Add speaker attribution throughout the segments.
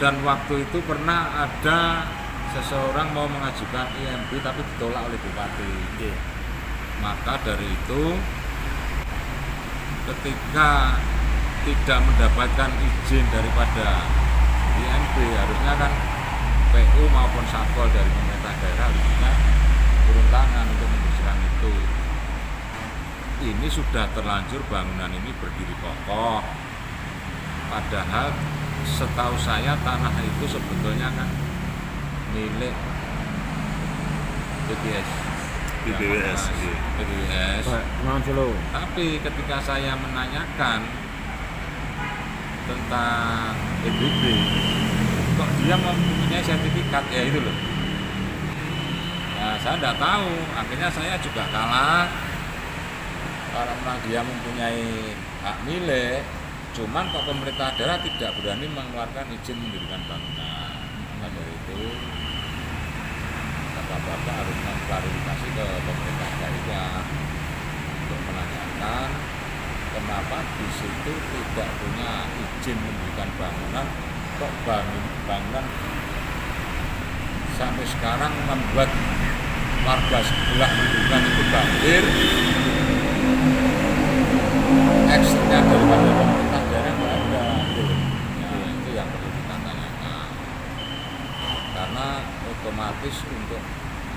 Speaker 1: Dan waktu itu pernah ada seseorang mau mengajukan IMB tapi ditolak oleh bupati. Maka dari itu ketika tidak mendapatkan izin daripada IMB, harusnya kan PU maupun Satpol dari pemerintah daerah harusnya turun tangan untuk membersihkan itu. Ini sudah terlanjur bangunan ini berdiri kokoh, padahal setahu saya tanah itu sebetulnya kan milik BBWS. Tapi ketika saya menanyakan tentang PBB, kok dia mempunyai sertifikat, ya itu loh. Nah, saya tidak tahu, akhirnya saya juga kalah karena dia mempunyai hak milik. Cuman kok pemerintah daerah tidak berani mengeluarkan izin mendirikan bangunan. Maka dari itu Bapak harus mengklarifikasi ke pemerintah daerah untuk menanyakan kenapa di situ tidak punya izin mendirikan bangunan, kok bangunan sampai sekarang membuat warga sebelah mendirikan itu banjir. Actionnya daripada pemerintah daerah nggak ada, nah, itu yang perlu kita tanyakan. Karena otomatis untuk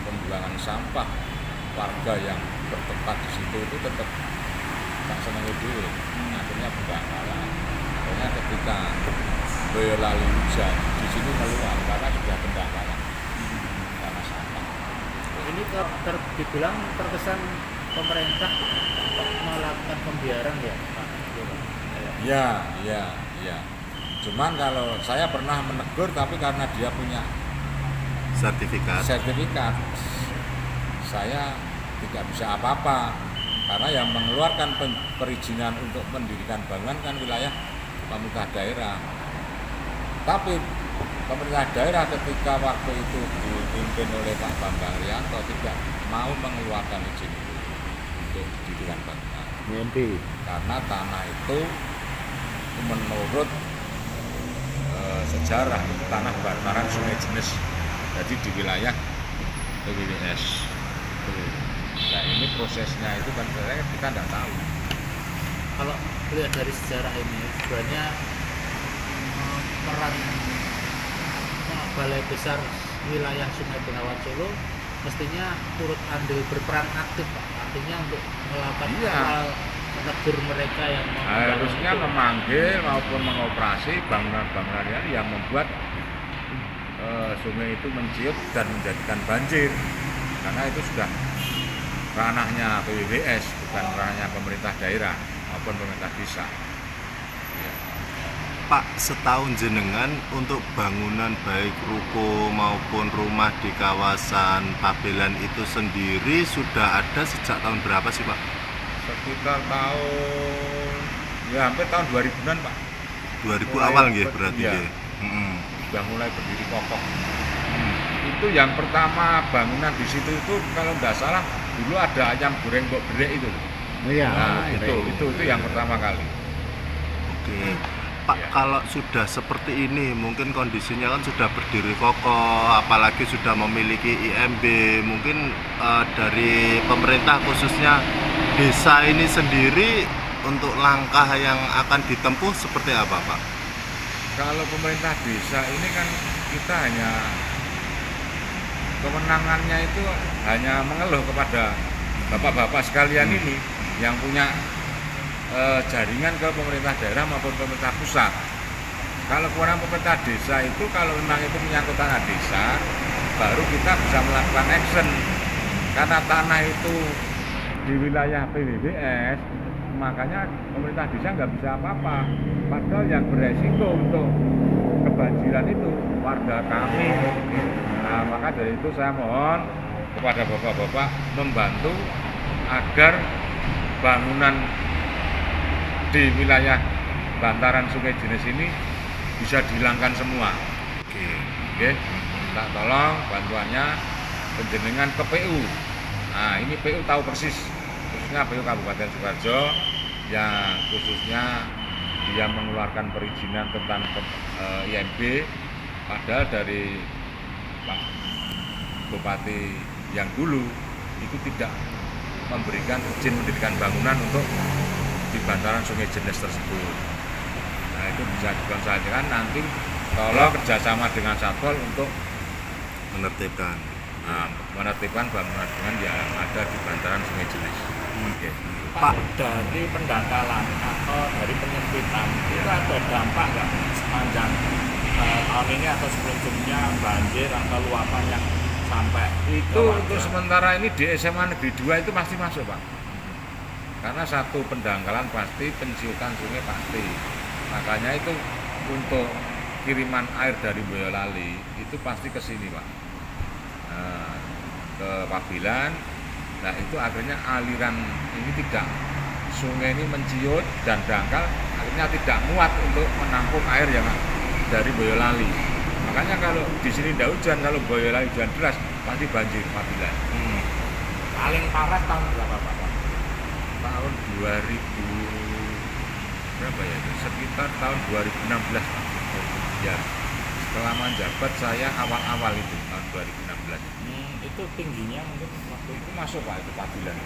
Speaker 1: pembuangan sampah warga yang bertempat di situ itu tetap tak senang dulu, akhirnya berdangkalan. Akhirnya ketika berlalu hujan di sini keluar karena sudah berdangkalan karena sampah.
Speaker 2: Ini dibilang terkesan pemerintah melakukan pembiaran ya Pak?
Speaker 1: Ya. Cuman kalau saya pernah menegur, tapi karena dia punya sertifikat, saya tidak bisa apa-apa. Karena yang mengeluarkan perizinan untuk mendirikan bangunan kan wilayah pemerintah daerah. Tapi pemerintah daerah ketika waktu itu dipimpin oleh Pak Bambang Rianto tidak mau mengeluarkan izin itu untuk didirikan bangunan. Karena tanah itu menurut sejarah itu tanah bantaran Sungai Jenis, jadi di wilayah PBWS. Nah ini prosesnya itu kan kita tidak tahu.
Speaker 2: Kalau lihat dari sejarah ini sebenarnya peran Balai Besar wilayah Sungai Bengawan Solo mestinya turut andil berperan aktif Pak. Artinya untuk melakukan hal menegur mereka yang
Speaker 1: harusnya memanggil maupun mengoperasi bangunan-bangunan yang membuat sungai itu menciut dan menjadikan banjir, karena itu sudah ranahnya PBWS, bukan ranahnya pemerintah daerah maupun pemerintah desa.
Speaker 3: Pak, setahun jenengan untuk bangunan baik ruko maupun rumah di kawasan Pabelan itu sendiri sudah ada sejak tahun berapa sih Pak?
Speaker 1: Sekitar tahun, ya hampir tahun 2000-an Pak.
Speaker 3: 2000 awal nggih berarti
Speaker 1: ya. Sudah mulai berdiri kokoh. Itu yang pertama bangunan di situ itu kalau nggak salah dulu ada ayam goreng Mbok Brek itu.
Speaker 2: Iya.
Speaker 1: Nah, itu yang pertama kali.
Speaker 3: Oke. Pak, kalau sudah seperti ini, mungkin kondisinya kan sudah berdiri kokoh, apalagi sudah memiliki IMB, mungkin dari pemerintah khususnya desa ini sendiri untuk langkah yang akan ditempuh seperti apa Pak?
Speaker 1: Kalau pemerintah desa ini kan kita hanya kewenangannya itu hanya mengeluh kepada bapak-bapak sekalian ini yang punya jaringan ke pemerintah daerah maupun pemerintah pusat. Kalau kewenangan pemerintah desa itu kalau memang itu menyangkut tanah desa, baru kita bisa melakukan action. Karena tanah itu di wilayah PBWS, makanya pemerintah desa nggak bisa apa-apa. Padahal yang beresiko untuk kebanjiran itu warga kami. Nah, maka dari itu saya mohon kepada bapak-bapak membantu agar bangunan di wilayah bantaran Sungai Jenis ini bisa dihilangkan semua. Oke. Minta tolong bantuannya penjenengan ke PU. Nah, ini PU tahu persis, khususnya PU Kabupaten Sukoharjo yang khususnya dia mengeluarkan perizinan tentang IMB Padahal dari Pak Bupati yang dulu itu tidak memberikan izin mendirikan bangunan untuk di bantaran Sungai Jenis tersebut. Nah itu bisa dikonsultasikan nanti, tolong kerjasama dengan Satpol untuk
Speaker 3: menertibkan.
Speaker 1: menertibkan bangunan yang ada di bantaran Sungai Jenis. Oke.
Speaker 4: Pak, dari pendangkalan atau dari penyempitan itu ada dampak nggak sepanjang tahun ini atau sebelum-sebelumnya banjir atau luapan yang sampai
Speaker 1: Itu untuk sementara ini di SMA Negeri 2 itu pasti masuk, Pak. Karena satu pendangkalan pasti, pensiukan sungai pasti. Makanya itu untuk kiriman air dari Boyolali itu pasti ke sini, Pak. Nah, ke Pabilan. Nah itu akhirnya aliran ini tidak, sungai ini menciut dan dangkal, akhirnya tidak muat untuk menampung air yang dari Boyolali. Makanya kalau di sini tidak hujan, kalau Boyolali hujan deras pasti banjir Pabilan.
Speaker 4: paling parah tahun berapa Pak?
Speaker 1: Tahun 2000 berapa ya? Sekitar tahun 2016, Pak. Ya. Setelah menjabat saya awal-awal itu tahun 2016.
Speaker 4: Itu tingginya mungkin waktu
Speaker 1: Itu masuk, Pak, itu Pabilan.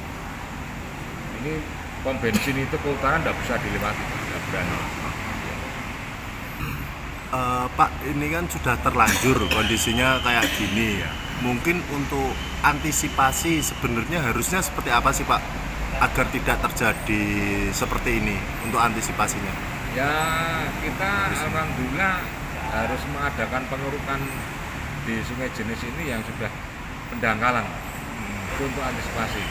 Speaker 1: Ini pom bensin itu ke utara tidak bisa dilewati, tidak berani.
Speaker 3: Pak, ini kan sudah terlanjur kondisinya kayak gini ya. Mungkin untuk antisipasi sebenarnya harusnya seperti apa sih Pak, agar tidak terjadi seperti ini untuk antisipasinya?
Speaker 1: Ya kita alhamdulillah harus mengadakan pengurukan di Sungai Jenis ini yang sudah pendangkalan. Itu untuk antisipasi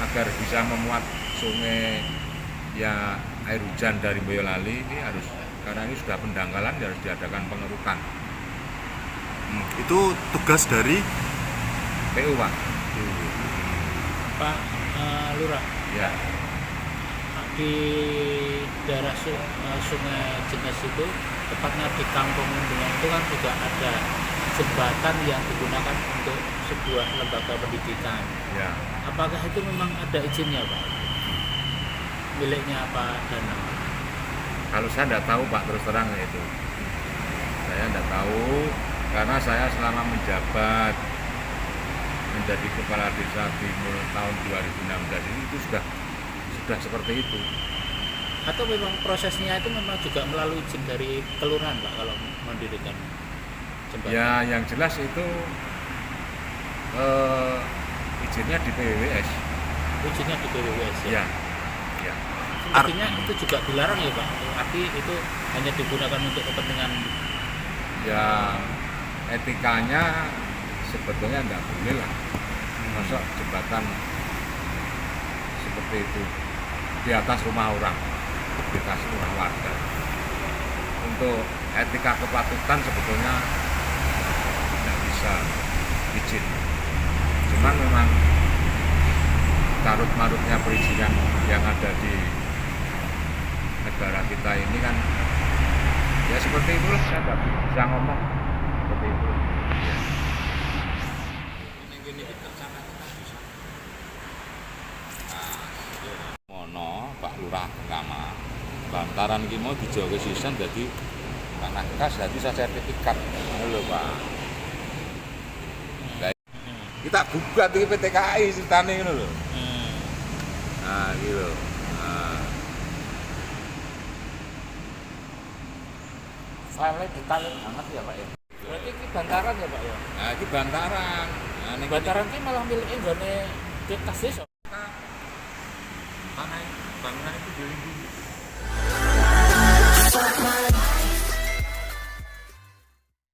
Speaker 1: agar bisa memuat sungai ya air hujan dari Boyolali ini harus, karena ini sudah pendangkalan harus diadakan pengerukan.
Speaker 3: Itu tugas dari
Speaker 1: PU, Pak.
Speaker 2: Pak Lurah,
Speaker 1: Ya.
Speaker 2: di daerah Sungai Jenis itu, tepatnya di Kampung Mendungan itu kan juga ada jembatan yang digunakan untuk sebuah lembaga pendidikan.
Speaker 1: Ya.
Speaker 2: Apakah itu memang ada izinnya, Pak? Miliknya Pak Danang?
Speaker 1: Kalau saya tidak tahu, Pak, terus terang itu. Saya tidak tahu karena saya selama menjabat menjadi kepala desa di tahun 2016 ini itu sudah seperti itu.
Speaker 2: Atau memang prosesnya itu memang juga melalui izin dari kelurahan, Pak, kalau mendirikan jembatan?
Speaker 1: Ya, yang jelas itu izinnya di PWWS.
Speaker 2: Izinnya di PWWS
Speaker 1: Ya. Ya.
Speaker 2: Artinya itu juga dilarang ya, Pak? Arti itu hanya digunakan untuk kepentingan?
Speaker 1: Ya, etikanya sebetulnya tidak boleh lah. Masuk jembatan seperti itu di atas rumah orang, di atas rumah warga. Untuk etika kepatutan sebetulnya tidak bisa izin. Cuman memang carut-marutnya perizinan yang ada di negara kita ini kan ya seperti itulah, saya nggak bisa ngomong seperti itu. Ya. Mono Pak Lurah Kama bantaran iki mau dijogo sisan dadi tanah kas, dadi sertifikat ngono lho, Pak. Kita gugat iki PT KAI ceritane ngono lho. Nah, gitu. Nah,
Speaker 2: File detail banget ya, Pak ya? Berarti ini bantaran ya, Pak ya?
Speaker 1: nah iki bantaran. Nah, ning
Speaker 2: Bantaran ini malah miliknya nggone di kas desa.
Speaker 1: tanah bangunan itu dilindungi.